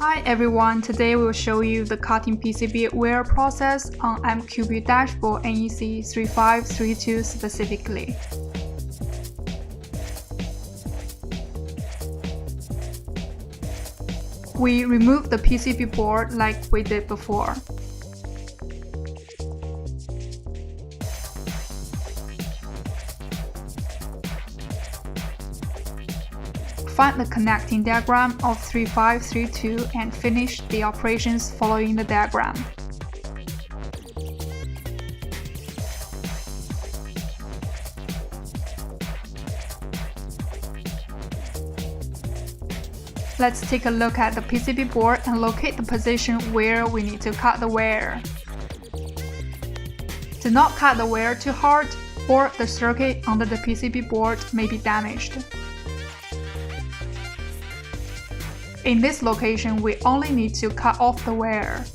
Hi everyone, today we will show you the cutting PCB wear process on MQB dashboard NEC3532 specifically. We remove the PCB board like we did before. Find the connecting diagram of 3532 and finish the operations following the diagram. Let's take a look at the PCB board and locate the position where we need to cut the wear. Do not cut the wear too hard, or the circuit under the PCB board may be damaged. In this location, we only need to cut off the wear.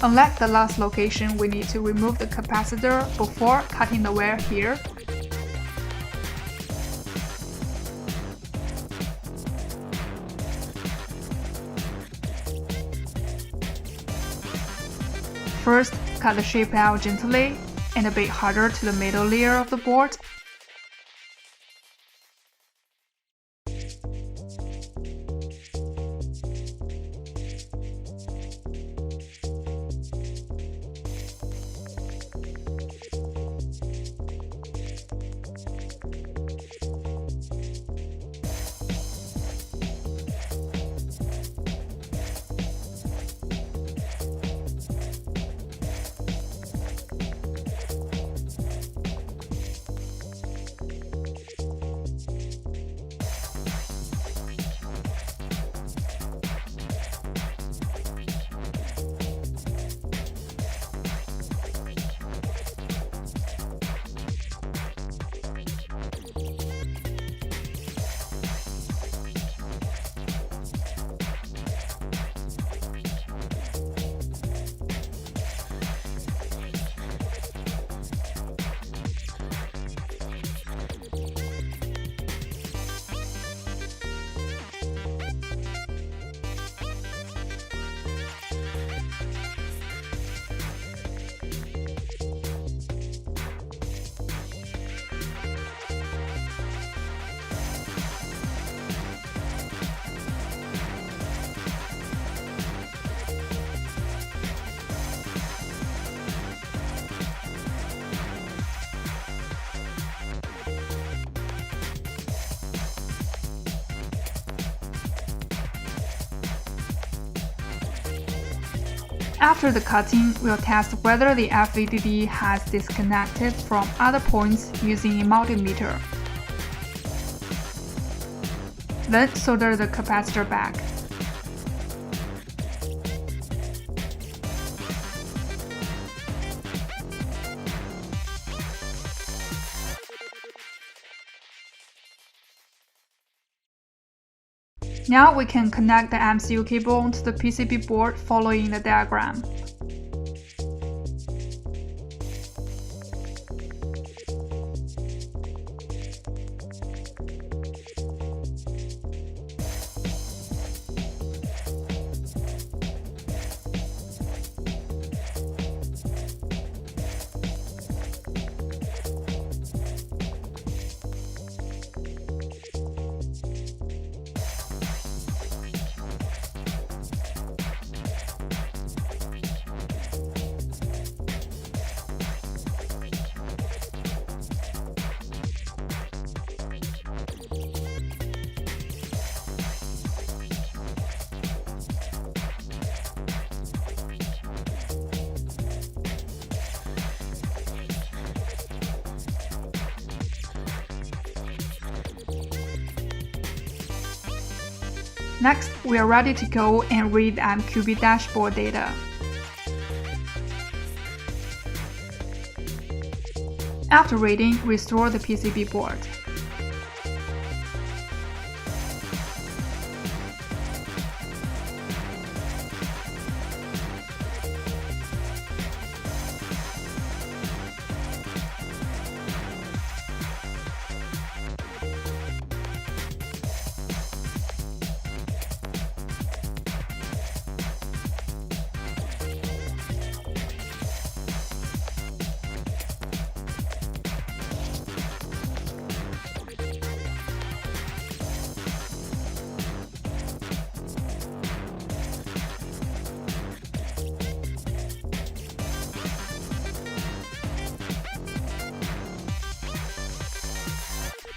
Unlike the last location, we need to remove the capacitor before cutting the wear here. First, cut the shape out gently and a bit harder to the middle layer of the board. After the cutting, we'll test whether the FVDD has disconnected from other points using a multimeter. Then solder the capacitor back. Now we can connect the MCU cable onto the PCB board following the diagram. Next, we are ready to go and read the MQB dashboard data. After reading, restore the PCB board.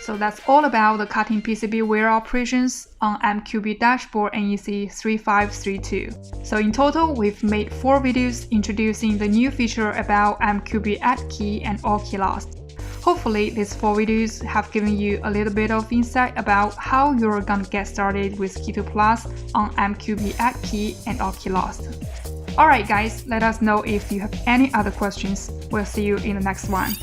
So that's all about the cutting PCB wear operations on MQB dashboard NEC3532. So in total, we've made 4 videos introducing the new feature about MQB add key and all key lost. Hopefully, these 4 videos have given you a little bit of insight about how you're gonna get started with Key2 Plus on MQB add key and all key lost. Alright guys, let us know if you have any other questions. We'll see you in the next one.